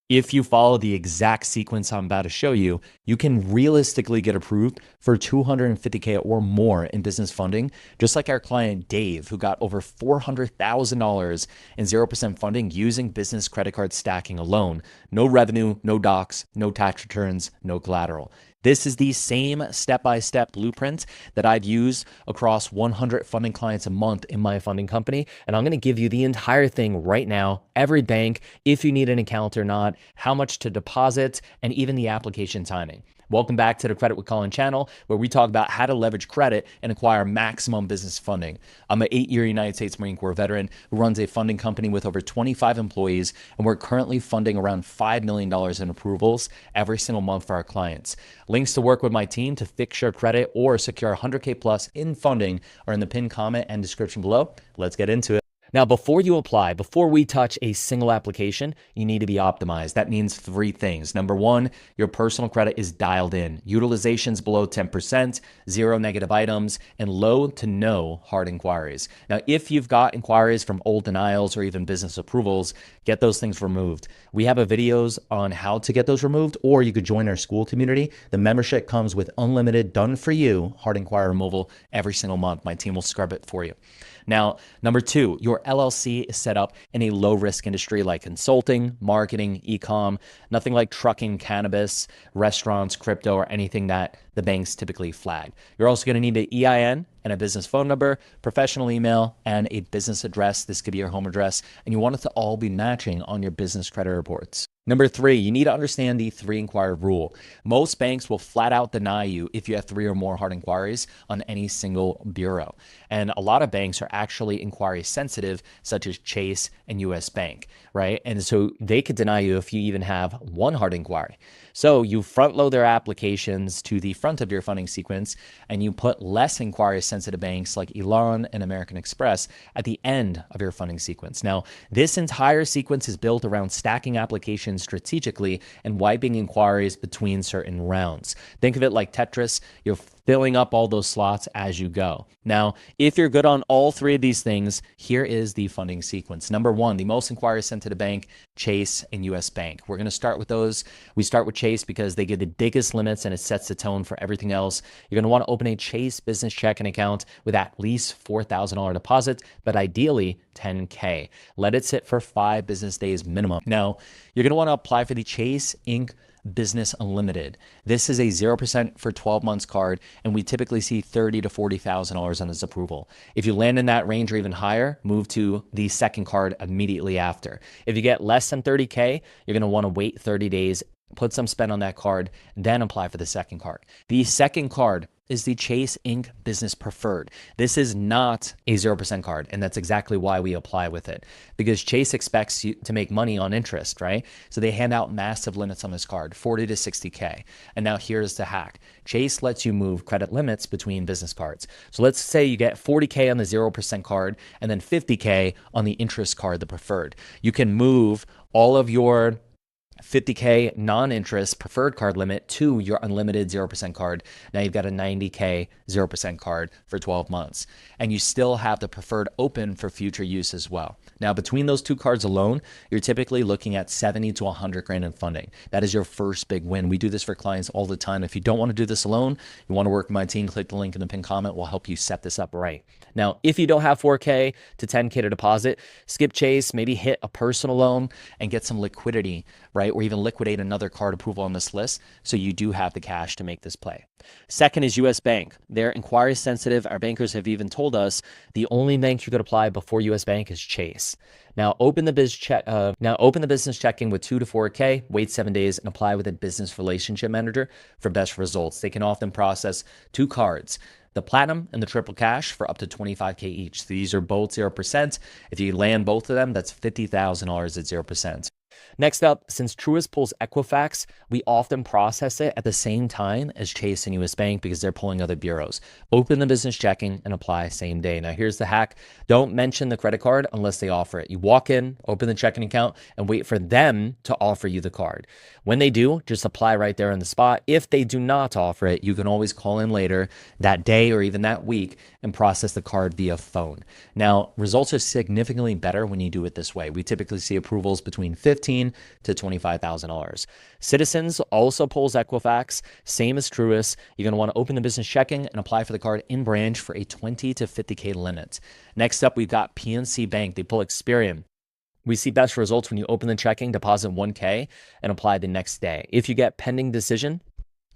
If you follow the exact sequence I'm about to show you, you can realistically get approved for 250K or more in business funding, just like our client Dave, who got over $400,000 in 0% funding using business credit card stacking alone. No revenue, no docs, no tax returns, no collateral. This is the same step-by-step blueprint that I've used across 100 funding clients a month in my funding company. And I'm going to give you the entire thing right now, every bank, if you need an account or not, how much to deposit, and even the application timing. Welcome back to the Credit with Colin channel, where we talk about how to leverage credit and acquire maximum business funding. I'm an 8-year United States Marine Corps veteran who runs a funding company with over 25 employees, and we're currently funding around $5 million in approvals every single month for our clients. Links to work with my team to fix your credit or secure 100K plus in funding are in the pinned comment and description below. Let's get into it. Now, before you apply, before we touch a single application, you need to be optimized. That means 3 things. Number 1, your personal credit is dialed in. Utilization's below 10%, 0 negative items, and low to no hard inquiries. Now, if you've got inquiries from old denials or even business approvals, get those things removed. We have videos on how to get those removed, or you could join our school community. The membership comes with unlimited, done-for-you hard inquiry removal every single month. My team will scrub it for you. Now, number 2, your LLC is set up in a low-risk industry like consulting, marketing, e-com, nothing like trucking, cannabis, restaurants, crypto, or anything that the banks typically flag. You're also going to need an EIN and a business phone number, professional email, and a business address. This could be your home address, and you want it to all be matching on your business credit reports. Number 3, you need to understand the 3 inquiry rule. Most banks will flat out deny you if you have 3 or more hard inquiries on any single bureau. And a lot of banks are actually inquiry sensitive, such as Chase and US Bank, right? And so they could deny you if you even have 1 hard inquiry. So you front load their applications to the front of your funding sequence, and you put less inquiry sensitive banks like Elan and American Express at the end of your funding sequence. Now, this entire sequence is built around stacking applications strategically and wiping inquiries between certain rounds. Think of it like Tetris. You're filling up all those slots as you go. Now, if you're good on all 3 of these things, here is the funding sequence. Number 1, the most inquiries sent to the bank, Chase and US Bank. We're going to start with those. We start with Chase because they give the biggest limits and it sets the tone for everything else. You're going to want to open a Chase business checking account with at least $4,000 deposit, but ideally $10K. Let it sit for 5 business days minimum. Now, you're going to want to apply for the Chase Inc. Business Unlimited. This is a 0% for 12 months card, and we typically see $30,000 to $40,000 on this approval. If you land in that range or even higher, move to the second card immediately after. If you get less than 30K, you're going to want to wait 30 days, put some spend on that card, then apply for the second card. The second card is the Chase Inc. Business Preferred. This is not a 0% card, and that's exactly why we apply with it, because Chase expects you to make money on interest, right? So they hand out massive limits on this card, 40 to 60K. And now here's the hack. Chase lets you move credit limits between business cards. So let's say you get 40K on the 0% card and then 50K on the interest card, the preferred. You can move all of your 50K non-interest preferred card limit to your unlimited 0% card. Now you've got a 90K 0% card for 12 months, and you still have the preferred open for future use as well. Now, between those 2 cards alone, you're typically looking at 70 to 100 grand in funding. That is your first big win. We do this for clients all the time. If you don't want to do this alone, you want to work with my team, click the link in the pinned comment. We'll help you set this up right. Now, if you don't have 4K to 10K to deposit, skip Chase, maybe hit a personal loan and get some liquidity, right? Or even liquidate another card approval on this list so you do have the cash to make this play. Second is US Bank. They're inquiry sensitive. Our bankers have even told us the only bank you could apply before US Bank is Chase. Now open the business checking with 2 to 4K, wait 7 days, and apply with a business relationship manager for best results. They can often process 2 cards, the Platinum and the Triple Cash, for up to 25K each. These are both 0%. If you land both of them, that's $50,000 at 0%. Next up, since Truist pulls Equifax, we often process it at the same time as Chase and US Bank because they're pulling other bureaus. Open the business checking and apply same day. Now here's the hack. Don't mention the credit card unless they offer it. You walk in, open the checking account, and wait for them to offer you the card. When they do, just apply right there on the spot. If they do not offer it, you can always call in later that day or even that week and process the card via phone. Now, results are significantly better when you do it this way. We typically see approvals between 15 $15,000 to $25,000. Citizens also pulls Equifax, same as Truist. You're going to want to open the business checking and apply for the card in branch for a 20 to 50K limit. Next up, we've got PNC Bank. They pull Experian. We see best results when you open the checking, deposit 1K, and apply the next day. If you get pending decision,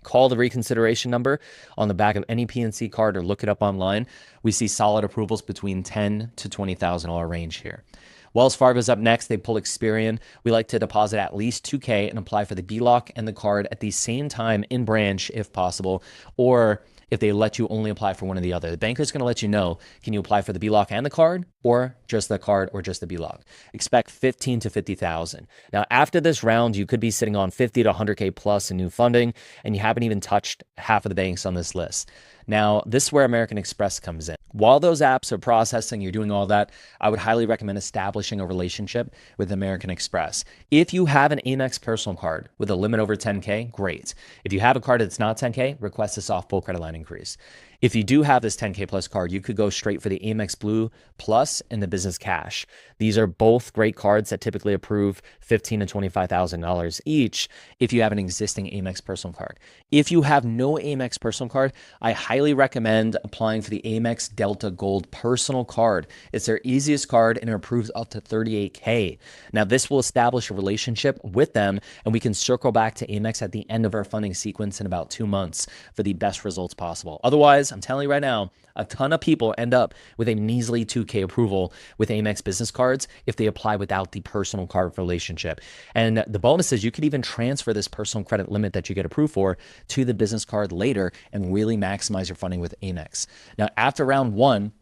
call the reconsideration number on the back of any PNC card or look it up online. We see solid approvals between $10,000 to $20,000 range here. Wells Fargo's up next. They pull Experian. We like to deposit at least 2K and apply for the BLOC and the card at the same time in branch if possible, or if they let you only apply for one or the other. The banker's going to let you know, can you apply for the BLOC and the card, or just the card, or just the BLOC? Expect 15 to 50,000. Now, after this round, you could be sitting on 50 to 100K plus in new funding, and you haven't even touched half of the banks on this list. Now, this is where American Express comes in. While those apps are processing, you're doing all that, I would highly recommend establishing a relationship with American Express. If you have an Amex personal card with a limit over 10K, great. If you have a card that's not 10K, request a soft pull credit line increase. If you do have this 10K plus card, you could go straight for the Amex Blue Plus and the Business Cash. These are both great cards that typically approve $15,000 to $25,000 each if you have an existing Amex personal card. If you have no Amex personal card, I highly recommend applying for the Amex Delta Gold personal card. It's their easiest card and it approves up to 38K. Now, this will establish a relationship with them, and we can circle back to Amex at the end of our funding sequence in about 2 months for the best results possible. Otherwise, I'm telling you right now, a ton of people end up with a measly 2K approval with Amex business cards if they apply without the personal card relationship. And the bonus is you could even transfer this personal credit limit that you get approved for to the business card later and really maximize your funding with Amex. Now, after round one,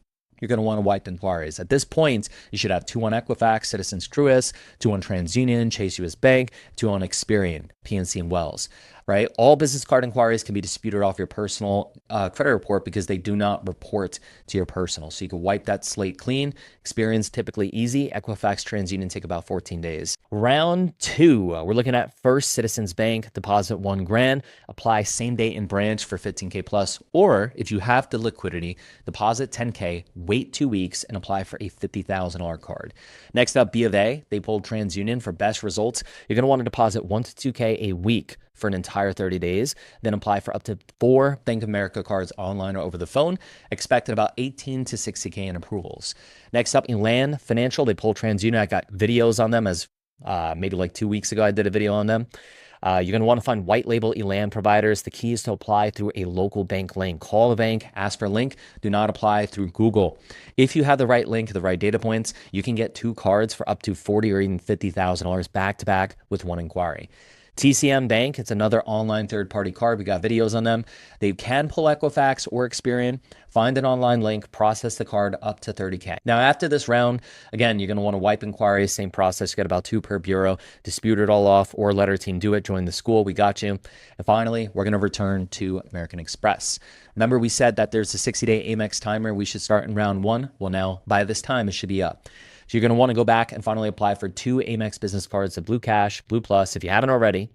you're going to want to wipe inquiries. At this point, you should have 2 on Equifax, Citizens Truist, 2 on TransUnion, Chase US Bank, 2 on Experian, PNC, and Wells, right? All business card inquiries can be disputed off your personal credit report because they do not report to your personal. So you can wipe that slate clean. Experian's typically easy. Equifax, TransUnion take about 14 days. Round 2, we're looking at First Citizens Bank, deposit $1,000, apply same day in branch for 15K plus, or if you have the liquidity, deposit 10K, wait 2 weeks, and apply for a $50,000 card. Next up, B of A, they pulled TransUnion for best results. You're going to want to deposit 1 to 2K a week for an entire 30 days, then apply for up to 4 Bank of America cards online or over the phone, expected about 18 to 60K in approvals. Next up, Elan Financial, they pulled TransUnion. I got videos on them as maybe like 2 weeks ago, I did a video on them. You're going to want to find white label Elan providers. The key is to apply through a local bank link. Call the bank, ask for a link. Do not apply through Google. If you have the right link, the right data points, you can get 2 cards for up to $40,000 or even $50,000 back to back with 1 inquiry. TCM Bank, it's another online third-party card. We got videos on them. They can pull Equifax or Experian. Find an online link, process the card up to 30K. Now, after this round, again, you're going to want to wipe inquiries, same process. You got about 2 per bureau. Dispute it all off or let our team do it. Join the school. We got you. And finally, we're going to return to American Express. Remember, we said that there's a 60-day Amex timer. We should start in round 1. Well, now, by this time, it should be up. So you're going to want to go back and finally apply for 2 Amex business cards, the Blue Cash, Blue Plus. If you haven't already,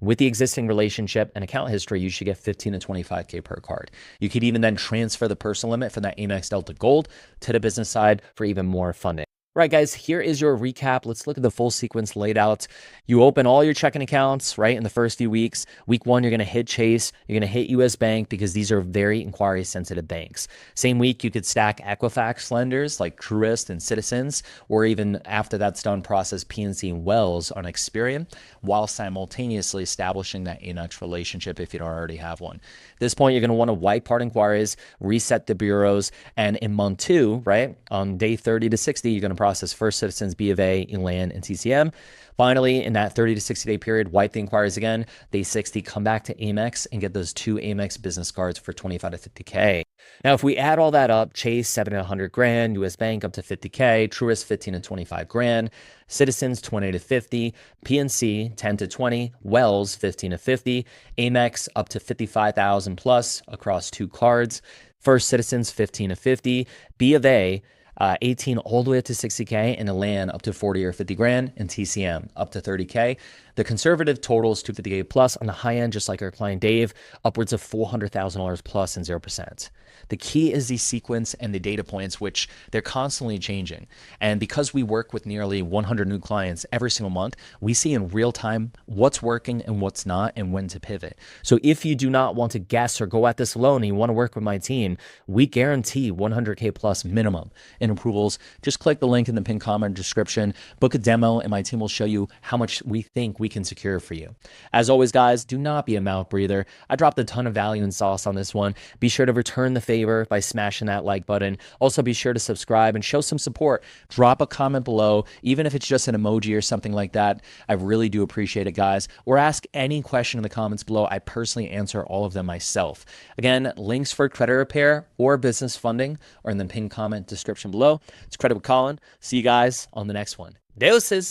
with the existing relationship and account history, you should get 15 to 25K per card. You could even then transfer the personal limit from that Amex Delta Gold to the business side for even more funding. Right, guys, here is your recap. Let's look at the full sequence laid out. You open all your checking accounts, right, in the first few weeks. Week 1, you're going to hit Chase. You're going to hit US Bank because these are very inquiry-sensitive banks. Same week, you could stack Equifax lenders like Truist and Citizens, or even after that's done, process PNC and Wells on Experian, while simultaneously establishing that Amex relationship if you don't already have one. At this point, you're going to want to wipe part inquiries, reset the bureaus, and in month 2, right, on day 30 to 60, you're going to process First Citizens, B of A, Elan, and TCM. Finally, in that 30 to 60 day period, wipe the inquiries again. Day 60, come back to Amex and get those 2 Amex business cards for 25 to 50K. Now, if we add all that up, Chase, 7 to 100 grand, US Bank up to 50K, Truist, 15 to 25 grand, Citizens, 20 to 50, PNC, 10 to 20, Wells, 15 to 50, Amex up to 55,000 plus across 2 cards, First Citizens, 15 to 50, B of A, 18 all the way up to 60K, and a land up to 40 or 50 grand, and TCM up to 30K. The conservative totals 250K plus. On the high end, just like our client Dave, upwards of $400,000 plus and 0%. The key is the sequence and the data points, which they're constantly changing. And because we work with nearly 100 new clients every single month, we see in real time what's working and what's not and when to pivot. So if you do not want to guess or go at this alone and you want to work with my team, we guarantee 100K plus minimum in approvals. Just click the link in the pinned comment description, book a demo, and my team will show you how much we think we can secure for you. As always, guys, do not be a mouth breather. I dropped a ton of value and sauce on this one. Be sure to return the favor by smashing that like button. Also, be sure to subscribe and show some support. Drop a comment below, even if it's just an emoji or something like that. I really do appreciate it, guys. Or ask any question in the comments below. I personally answer all of them myself. Again, links for credit repair or business funding are in the pinned comment description below. It's Credit with Colin. See you guys on the next one. Deuces.